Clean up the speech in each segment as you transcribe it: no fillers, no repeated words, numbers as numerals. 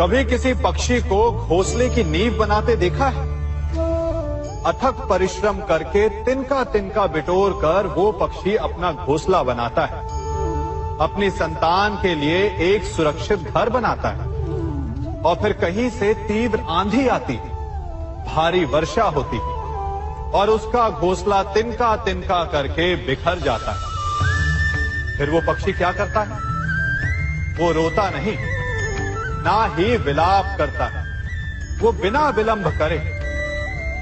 कभी किसी पक्षी को घोंसले की नींव बनाते देखा है? अथक परिश्रम करके तिनका तिनका बिटोर कर वो पक्षी अपना घोंसला बनाता है, अपनी संतान के लिए एक सुरक्षित घर बनाता है। और फिर कहीं से तीव्र आंधी आती है, भारी वर्षा होती है और उसका घोंसला तिनका तिनका करके बिखर जाता है। फिर वो पक्षी क्या करता है? वो रोता नहीं, ना ही विलाप करता है। वो बिना विलंब करे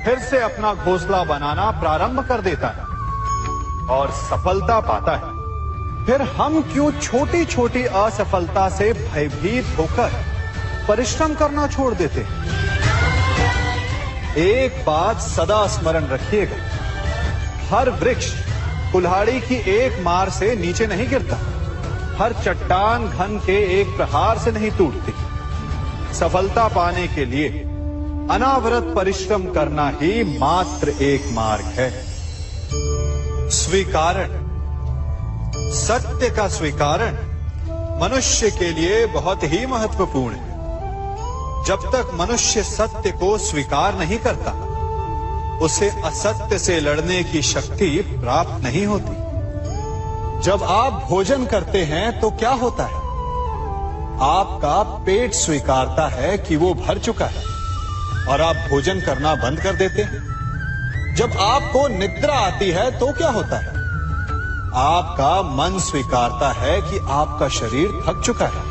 फिर से अपना घोंसला बनाना प्रारंभ कर देता है और सफलता पाता है। फिर हम क्यों छोटी छोटी असफलता से भयभीत होकर परिश्रम करना छोड़ देते हैं? एक बात सदा स्मरण रखिएगा, हर वृक्ष कुल्हाड़ी की एक मार से नीचे नहीं गिरता, हर चट्टान घन के एक प्रहार से नहीं टूटती। सफलता पाने के लिए अनावरत परिश्रम करना ही मात्र एक मार्ग है। स्वीकारण, सत्य का स्वीकारण मनुष्य के लिए बहुत ही महत्वपूर्ण है। जब तक मनुष्य सत्य को स्वीकार नहीं करता, उसे असत्य से लड़ने की शक्ति प्राप्त नहीं होती। जब आप भोजन करते हैं तो क्या होता है? आपका पेट स्वीकारता है कि वो भर चुका है और आप भोजन करना बंद कर देते हैं। जब आपको निद्रा आती है तो क्या होता है? आपका मन स्वीकारता है कि आपका शरीर थक चुका है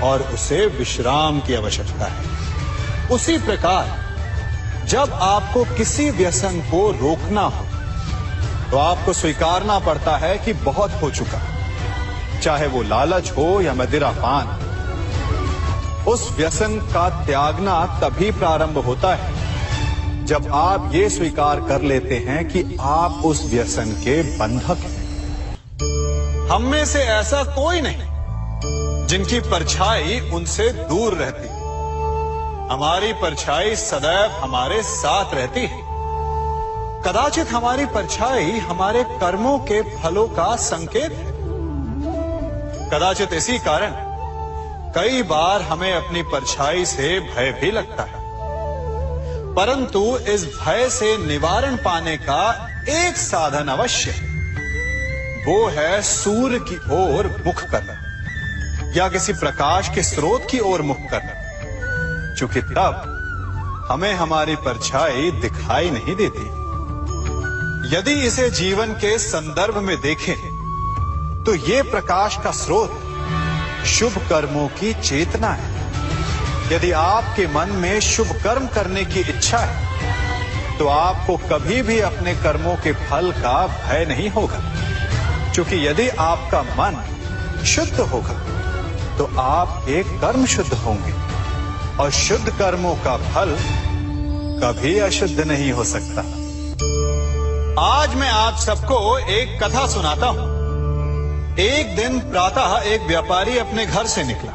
और उसे विश्राम की आवश्यकता है। उसी प्रकार जब आपको किसी व्यसन को रोकना हो तो आपको स्वीकारना पड़ता है कि बहुत हो चुका, चाहे वो लालच हो या मदिरापान। उस व्यसन का त्यागना तभी प्रारंभ होता है जब आप ये स्वीकार कर लेते हैं कि आप उस व्यसन के बंधक हैं। हम में से ऐसा कोई नहीं जिनकी परछाई उनसे दूर रहती। हमारी परछाई सदैव हमारे साथ रहती है। कदाचित हमारी परछाई हमारे कर्मों के फलों का संकेत है। कदाचित इसी कारण कई बार हमें अपनी परछाई से भय भी लगता है, परंतु इस भय से निवारण पाने का एक साधन अवश्य है। वो है सूर्य की ओर मुख करना या किसी प्रकाश के स्रोत की ओर मुख करना, क्योंकि तब हमें हमारी परछाई दिखाई नहीं देती। यदि इसे जीवन के संदर्भ में देखें तो ये प्रकाश का स्रोत शुभ कर्मों की चेतना है। यदि आपके मन में शुभ कर्म करने की इच्छा है तो आपको कभी भी अपने कर्मों के फल का भय नहीं होगा, क्योंकि यदि आपका मन शुद्ध होगा तो आपके कर्म शुद्ध होंगे और शुद्ध कर्मों का फल कभी अशुद्ध नहीं हो सकता। आज मैं आप सबको एक कथा सुनाता हूं। एक दिन प्रातः एक व्यापारी अपने घर से निकला।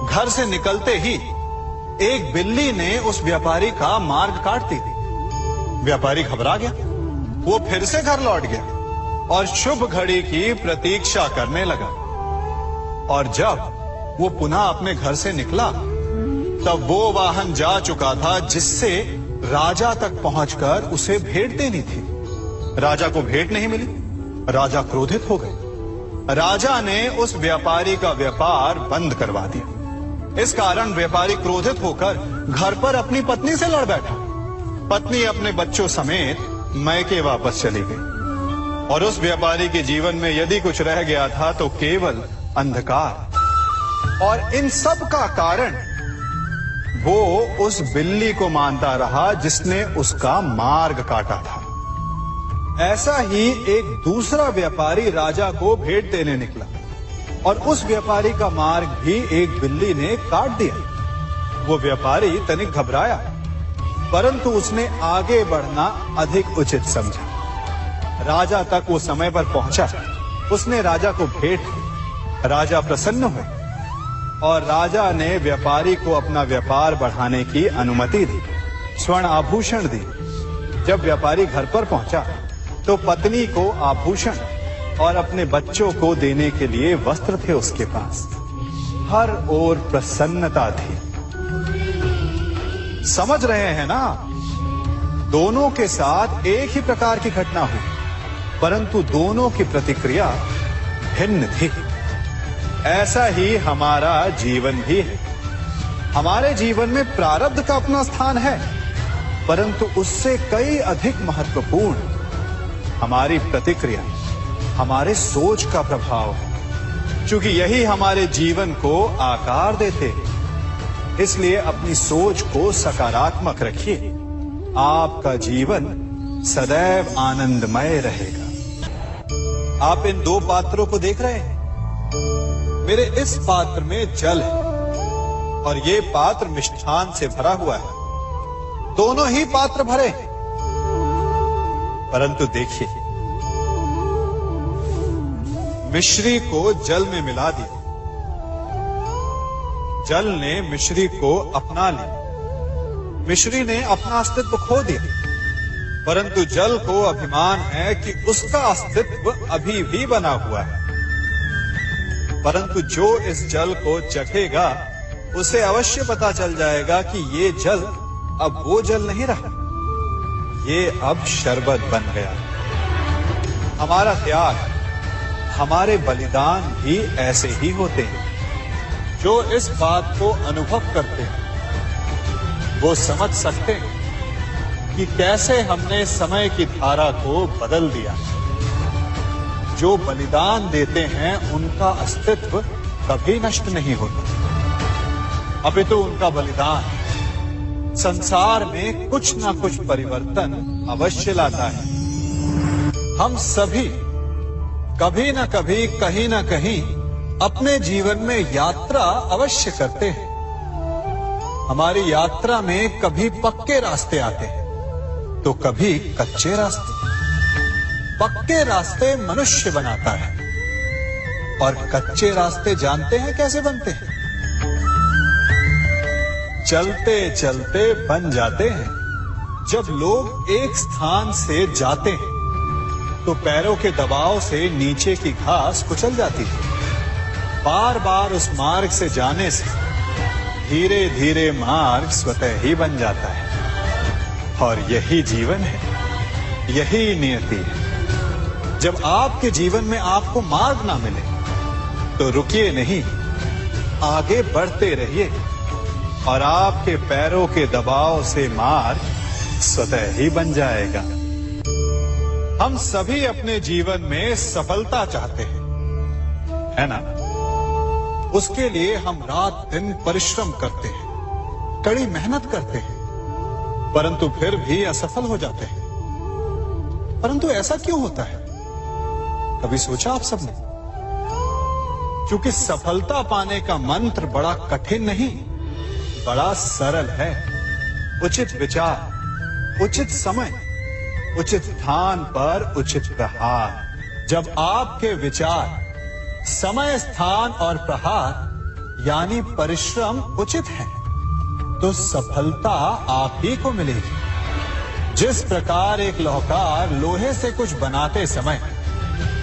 घर से निकलते ही एक बिल्ली ने उस व्यापारी का मार्ग काट दी। व्यापारी घबरा गया। वो फिर से घर लौट गया और शुभ घड़ी की प्रतीक्षा करने लगा। और जब वो पुनः अपने घर से निकला तब वो वाहन जा चुका था जिससे राजा तक पहुंचकर उसे भेंट देनी थी। राजा को भेंट नहीं मिली। राजा क्रोधित हो गए। राजा ने उस व्यापारी का व्यापार बंद करवा दिया। इस कारण व्यापारी क्रोधित होकर घर पर अपनी पत्नी से लड़ बैठा। पत्नी अपने बच्चों समेत मैके वापस चली गई और उस व्यापारी के जीवन में यदि कुछ रह गया था तो केवल अंधकार। और इन सब का कारण वो उस बिल्ली को मानता रहा जिसने उसका मार्ग काटा था। ऐसा ही एक दूसरा व्यापारी राजा को भेंट देने निकला और उस व्यापारी का मार्ग भी एक बिल्ली ने काट दिया। वो व्यापारी तनिक घबराया, परंतु उसने आगे बढ़ना अधिक उचित समझा। राजा तक वो समय पर पहुंचा। उसने राजा को भेंट दी। राजा प्रसन्न हुए और राजा ने व्यापारी को अपना व्यापार बढ़ाने की अनुमति दी, स्वर्ण आभूषण दी। जब व्यापारी घर पर पहुंचा तो पत्नी को आभूषण और अपने बच्चों को देने के लिए वस्त्र थे उसके पास। हर ओर प्रसन्नता थी। समझ रहे हैं ना, दोनों के साथ एक ही प्रकार की घटना हुई, परंतु दोनों की प्रतिक्रिया भिन्न थी। ऐसा ही हमारा जीवन भी है। हमारे जीवन में प्रारब्ध का अपना स्थान है, परंतु उससे कई अधिक महत्वपूर्ण हमारी प्रतिक्रिया, हमारे सोच का प्रभाव है। क्योंकि यही हमारे जीवन को आकार देते हैं। इसलिए अपनी सोच को सकारात्मक रखिए। आपका जीवन सदैव आनंदमय रहेगा। आप इन दो पात्रों को देख रहे हैं। मेरे इस पात्र में जल है और ये पात्र मिष्ठान से भरा हुआ है। दोनों ही पात्र भरे हैं, परंतु देखिए, मिश्री को जल में मिला दिया, जल ने मिश्री को अपना लिया, मिश्री ने अपना अस्तित्व खो दिया, परंतु जल को अभिमान है कि उसका अस्तित्व अभी भी बना हुआ है। परंतु जो इस जल को चखेगा उसे अवश्य पता चल जाएगा कि ये जल अब वो जल नहीं रहा, ये अब शरबत बन गया। हमारा त्याग, हमारे बलिदान भी ऐसे ही होते हैं। जो इस बात को अनुभव करते हैं वो समझ सकते हैं कि कैसे हमने समय की धारा को बदल दिया। जो बलिदान देते हैं उनका अस्तित्व कभी नष्ट नहीं होता, अपितु उनका बलिदान संसार में कुछ ना कुछ परिवर्तन अवश्य लाता है। हम सभी कभी ना कभी, कहीं ना कहीं अपने जीवन में यात्रा अवश्य करते हैं। हमारी यात्रा में कभी पक्के रास्ते आते हैं तो कभी कच्चे रास्ते। पक्के रास्ते मनुष्य बनाता है और कच्चे रास्ते जानते हैं कैसे बनते हैं? चलते चलते बन जाते हैं। जब लोग एक स्थान से जाते हैं तो पैरों के दबाव से नीचे की घास कुचल जाती है। बार बार उस मार्ग से जाने से धीरे धीरे मार्ग स्वतः ही बन जाता है। और यही जीवन है, यही नियति है। जब आपके जीवन में आपको मार्ग ना मिले तो रुकिए नहीं, आगे बढ़ते रहिए और आपके पैरों के दबाव से मार्ग स्वतः ही बन जाएगा। हम सभी अपने जीवन में सफलता चाहते हैं, है ना? उसके लिए हम रात दिन परिश्रम करते हैं, कड़ी मेहनत करते हैं, परंतु फिर भी असफल हो जाते हैं। परंतु ऐसा क्यों होता है? कभी सोचा आप सबने? क्योंकि सफलता पाने का मंत्र बड़ा कठिन नहीं, बड़ा सरल है। उचित विचार, उचित समय, उचित स्थान पर उचित प्रहार। जब आपके विचार, समय, स्थान और प्रहार यानी परिश्रम उचित है तो सफलता आप ही को मिलेगी। जिस प्रकार एक लोहार लोहे से कुछ बनाते समय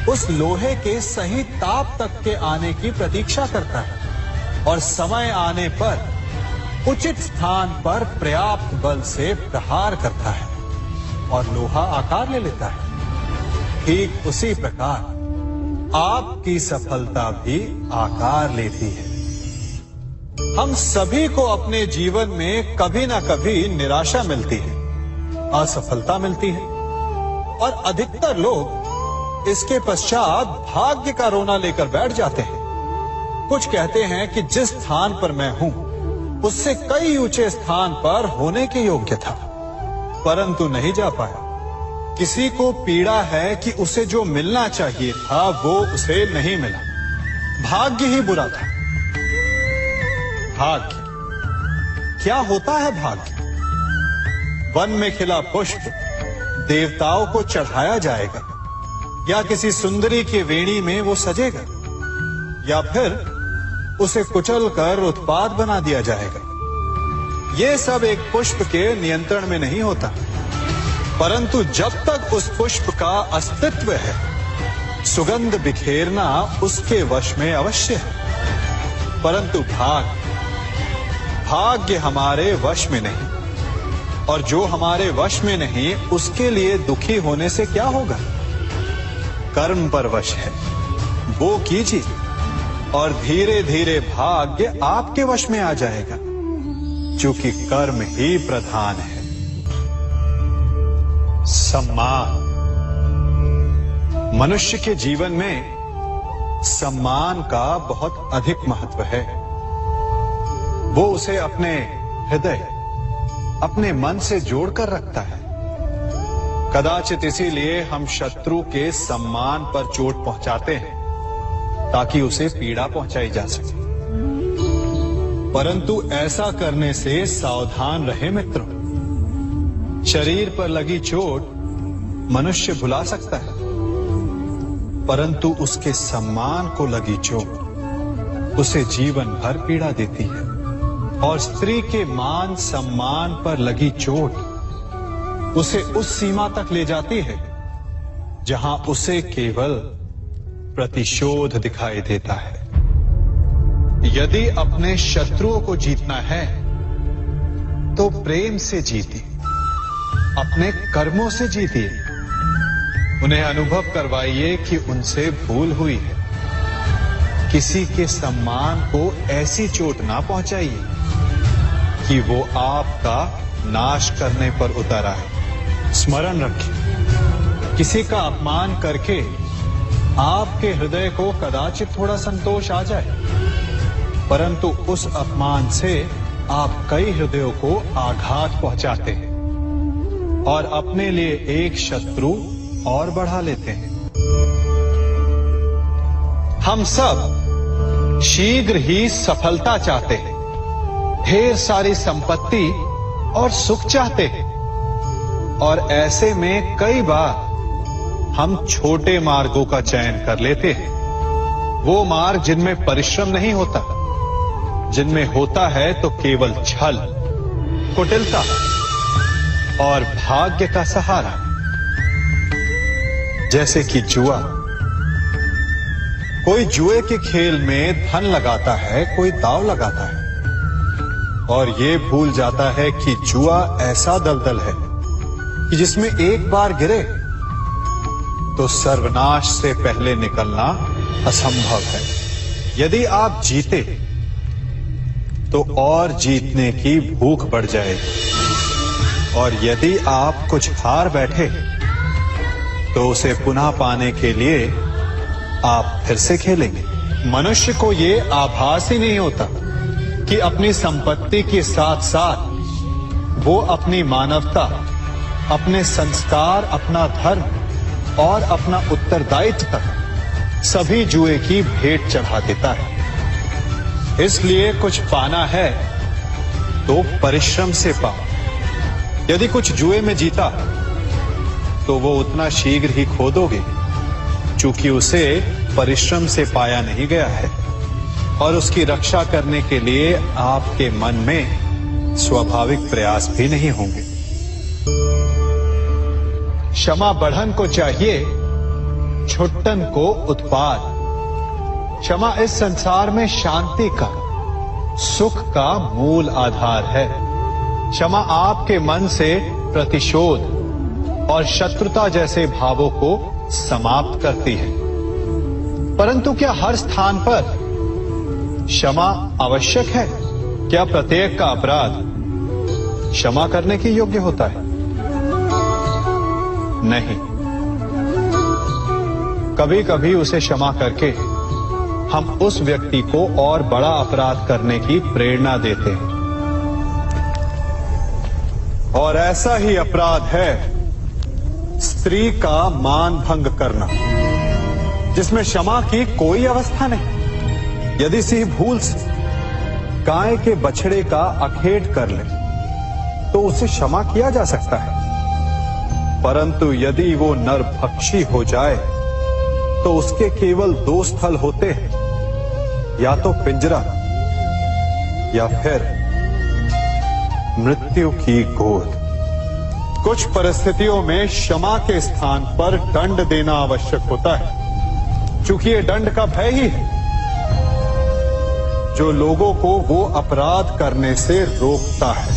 उस लोहे के सही ताप तक के आने की प्रतीक्षा करता है और समय आने पर उचित स्थान पर पर्याप्त बल से प्रहार करता है और लोहा आकार ले लेता है, ठीक उसी प्रकार आपकी सफलता भी आकार लेती है। हम सभी को अपने जीवन में कभी ना कभी निराशा मिलती है, असफलता मिलती है और अधिकतर लोग इसके पश्चात भाग्य का रोना लेकर बैठ जाते हैं। कुछ कहते हैं कि जिस स्थान पर मैं हूं उससे कई ऊंचे स्थान पर होने के योग्य था, परंतु नहीं जा पाया। किसी को पीड़ा है कि उसे जो मिलना चाहिए था वो उसे नहीं मिला, भाग्य ही बुरा था। भाग्य क्या होता है? भाग्य वन में खिला पुष्प देवताओं को चढ़ाया जाएगा या किसी सुंदरी की वेणी में वो सजेगा या फिर उसे कुचल कर उत्पाद बना दिया जाएगा। ये सब एक पुष्प के नियंत्रण में नहीं होता, परंतु जब तक उस पुष्प का अस्तित्व है सुगंध बिखेरना उसके वश में अवश्य है। परंतु भाग्य हमारे वश में नहीं, और जो हमारे वश में नहीं उसके लिए दुखी होने से क्या होगा। कर्म पर वश है, वो कीजिए और धीरे धीरे भाग्य आपके वश में आ जाएगा, क्योंकि कर्म ही प्रधान है। सम्मान, मनुष्य के जीवन में सम्मान का बहुत अधिक महत्व है। वो उसे अपने हृदय, अपने मन से जोड़कर रखता है। कदाचित इसीलिए हम शत्रु के सम्मान पर चोट पहुंचाते हैं ताकि उसे पीड़ा पहुंचाई जा सके। परंतु ऐसा करने से सावधान रहे मित्रों। शरीर पर लगी चोट मनुष्य भुला सकता है, परंतु उसके सम्मान को लगी चोट उसे जीवन भर पीड़ा देती है। और स्त्री के मान सम्मान पर लगी चोट उसे उस सीमा तक ले जाती है जहां उसे केवल प्रतिशोध दिखाई देता है। यदि अपने शत्रुओं को जीतना है तो प्रेम से जीतिए, अपने कर्मों से जीतिए। उन्हें अनुभव करवाइए कि उनसे भूल हुई है। किसी के सम्मान को ऐसी चोट ना पहुंचाइए कि वो आपका नाश करने पर उतर आए। स्मरण रखिए, किसी का अपमान करके आपके हृदय को कदाचित थोड़ा संतोष आ जाए, परंतु उस अपमान से आप कई हृदयों को आघात पहुंचाते हैं और अपने लिए एक शत्रु और बढ़ा लेते हैं। हम सब शीघ्र ही सफलता चाहते हैं, ढेर सारी संपत्ति और सुख चाहते हैं, और ऐसे में कई बार हम छोटे मार्गों का चयन कर लेते हैं। वो मार्ग जिनमें परिश्रम नहीं होता, जिनमें होता है तो केवल छल, कुटिलता और भाग्य का सहारा। जैसे कि जुआ, कोई जुए के खेल में धन लगाता है, कोई दांव लगाता है और ये भूल जाता है कि जुआ ऐसा दलदल है कि जिसमें एक बार गिरे तो सर्वनाश से पहले निकलना असंभव है। यदि आप जीते तो और जीतने की भूख बढ़ जाएगी, और यदि आप कुछ हार बैठे तो उसे पुनः पाने के लिए आप फिर से खेलेंगे। मनुष्य को ये आभास ही नहीं होता कि अपनी संपत्ति के साथ साथ वो अपनी मानवता, अपने संस्कार, अपना धर्म और अपना उत्तरदायित्व तक सभी जुए की भेंट चढ़ा देता है। इसलिए कुछ पाना है तो परिश्रम से पाओ। यदि कुछ जुए में जीता तो वो उतना शीघ्र ही खो दोगे, चूंकि उसे परिश्रम से पाया नहीं गया है, और उसकी रक्षा करने के लिए आपके मन में स्वाभाविक प्रयास भी नहीं होंगे। क्षमा बढ़न को चाहिए, छुट्टन को उत्पाद। क्षमा इस संसार में शांति का, सुख का मूल आधार है। क्षमा आपके मन से प्रतिशोध और शत्रुता जैसे भावों को समाप्त करती है। परंतु क्या हर स्थान पर क्षमा आवश्यक है? क्या प्रत्येक का अपराध क्षमा करने के योग्य होता है? नहीं। कभी कभी उसे क्षमा करके हम उस व्यक्ति को और बड़ा अपराध करने की प्रेरणा देते हैं, और ऐसा ही अपराध है स्त्री का मान भंग करना, जिसमें क्षमा की कोई अवस्था नहीं। यदि सिंह भूल से गाय के बछड़े का अखेट कर ले तो उसे क्षमा किया जा सकता है, परंतु यदि वो नरभक्षी हो जाए तो उसके केवल दो स्थल होते हैं, या तो पिंजरा या फिर मृत्यु की गोद। कुछ परिस्थितियों में क्षमा के स्थान पर दंड देना आवश्यक होता है, क्योंकि ये दंड का भय ही है। जो लोगों को वो अपराध करने से रोकता है।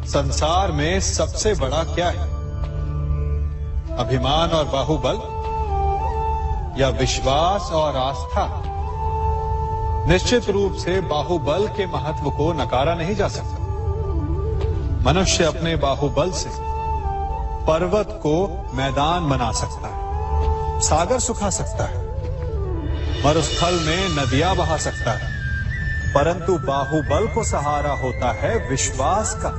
संसार में सबसे बड़ा क्या है? अभिमान और बाहुबल या विश्वास और आस्था? निश्चित रूप से बाहुबल के महत्व को नकारा नहीं जा सकता। मनुष्य अपने बाहुबल से पर्वत को मैदान बना सकता है, सागर सुखा सकता है, मरुस्थल में नदियां बहा सकता है, परंतु बाहुबल को सहारा होता है विश्वास का।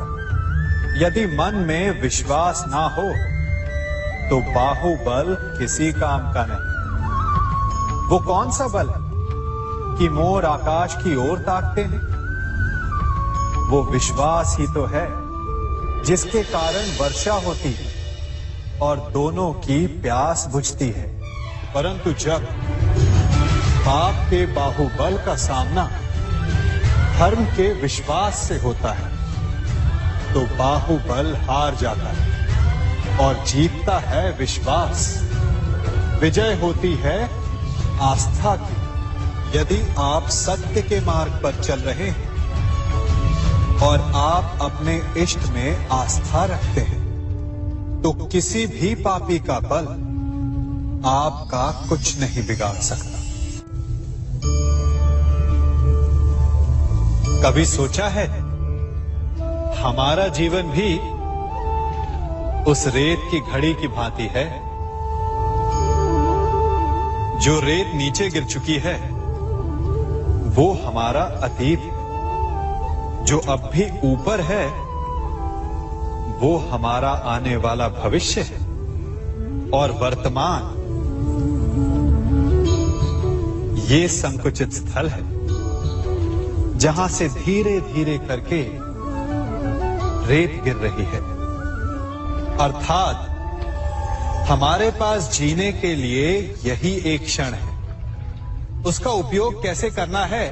यदि मन में विश्वास ना हो तो बाहुबल किसी काम का नहीं। वो कौन सा बल है कि मोर आकाश की ओर ताकते हैं? वो विश्वास ही तो है जिसके कारण वर्षा होती है और दोनों की प्यास बुझती है। परंतु जब पाप के बाहुबल का सामना धर्म के विश्वास से होता है तो बाहुबल हार जाता है और जीतता है विश्वास। विजय होती है आस्था की। यदि आप सत्य के मार्ग पर चल रहे हैं और आप अपने इष्ट में आस्था रखते हैं तो किसी भी पापी का बल आपका कुछ नहीं बिगाड़ सकता। कभी सोचा है हमारा जीवन भी उस रेत की घड़ी की भांति है? जो रेत नीचे गिर चुकी है वो हमारा अतीत है, जो अब भी ऊपर है वो हमारा आने वाला भविष्य है, और वर्तमान ये संकुचित स्थल है जहां से धीरे धीरे करके रेत गिर रही है। अर्थात हमारे पास जीने के लिए यही एक क्षण है। उसका उपयोग कैसे करना है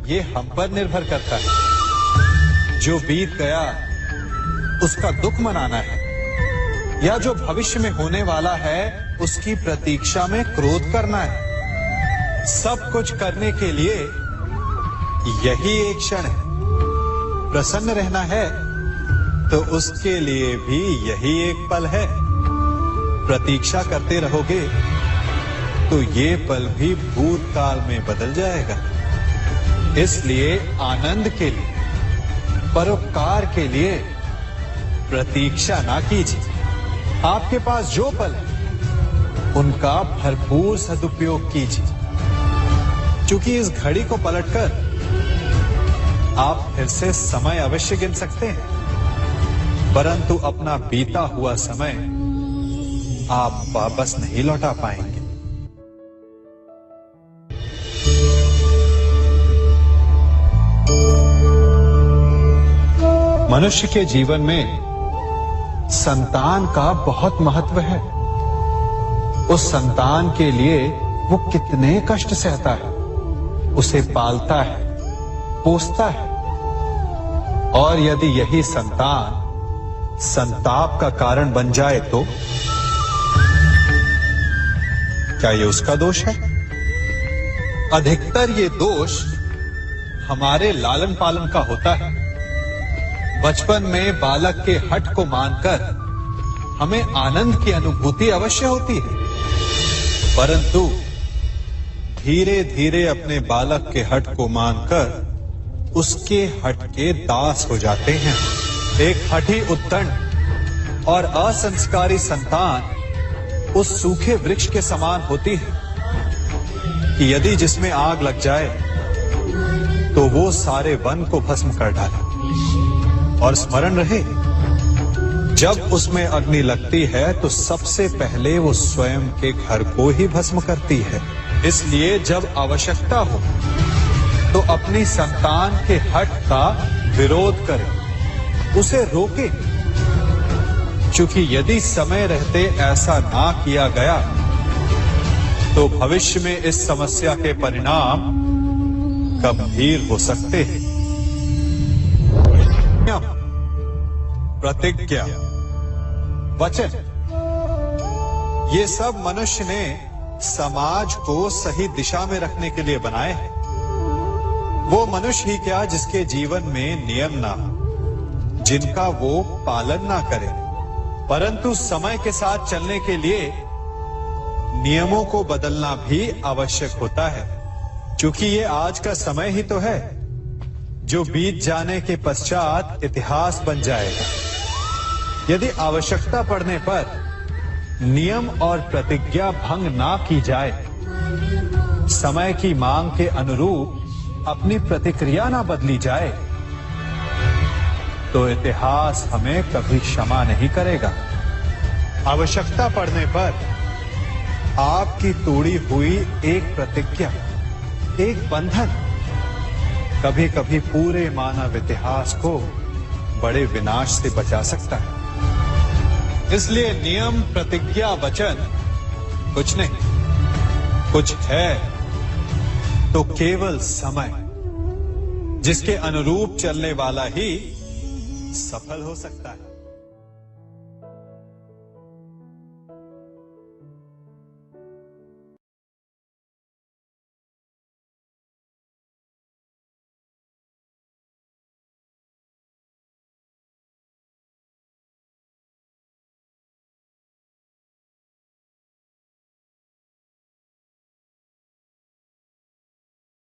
ये हम पर निर्भर करता है। जो बीत गया उसका दुख मनाना है या जो भविष्य में होने वाला है उसकी प्रतीक्षा में क्रोध करना है। सब कुछ करने के लिए यही एक क्षण है। प्रसन्न रहना है तो उसके लिए भी यही एक पल है। प्रतीक्षा करते रहोगे तो ये पल भी भूतकाल में बदल जाएगा। इसलिए आनंद के लिए, परोपकार के लिए प्रतीक्षा ना कीजिए। आपके पास जो पल है उनका भरपूर सदुपयोग कीजिए, क्योंकि इस घड़ी को पलटकर आप फिर से समय अवश्य गिन सकते हैं, परंतु अपना बीता हुआ समय आप वापस नहीं लौटा पाएंगे। मनुष्य के जीवन में संतान का बहुत महत्व है। उस संतान के लिए वो कितने कष्ट सहता है, उसे पालता है, पोसता है, और यदि यही संतान संताप का कारण बन जाए तो क्या ये उसका दोष है? अधिकतर ये दोष हमारे लालन पालन का होता है। बचपन में बालक के हठ को मानकर हमें आनंद की अनुभूति अवश्य होती है, परंतु धीरे धीरे अपने बालक के हठ को मानकर उसके हठ के दास हो जाते हैं। एक हठी उद्दंड और असंस्कारी संतान उस सूखे वृक्ष के समान होती है कि यदि जिसमें आग लग जाए तो वो सारे वन को भस्म कर डाले। और स्मरण रहे, जब उसमें अग्नि लगती है तो सबसे पहले वो स्वयं के घर को ही भस्म करती है। इसलिए जब आवश्यकता हो तो अपनी संतान के हठ का विरोध करें, उसे रोके, क्योंकि यदि समय रहते ऐसा ना किया गया तो भविष्य में इस समस्या के परिणाम गंभीर हो सकते हैं। प्रतिज्ञा, वचन, ये सब मनुष्य ने समाज को सही दिशा में रखने के लिए बनाए हैं। वो मनुष्य ही क्या जिसके जीवन में नियम ना हो, जिनका वो पालन ना करे, परंतु समय के साथ चलने के लिए नियमों को बदलना भी आवश्यक होता है, क्योंकि ये आज का समय ही तो है जो बीत जाने के पश्चात इतिहास बन जाएगा। यदि आवश्यकता पड़ने पर नियम और प्रतिज्ञा भंग ना की जाए, समय की मांग के अनुरूप अपनी प्रतिक्रिया ना बदली जाए, तो इतिहास हमें कभी क्षमा नहीं करेगा। आवश्यकता पड़ने पर आपकी तोड़ी हुई एक प्रतिज्ञा, एक बंधन कभी कभी पूरे मानव इतिहास को बड़े विनाश से बचा सकता है। इसलिए नियम, प्रतिज्ञा, वचन कुछ नहीं, कुछ है तो केवल समय, जिसके अनुरूप चलने वाला ही सफल हो सकता है।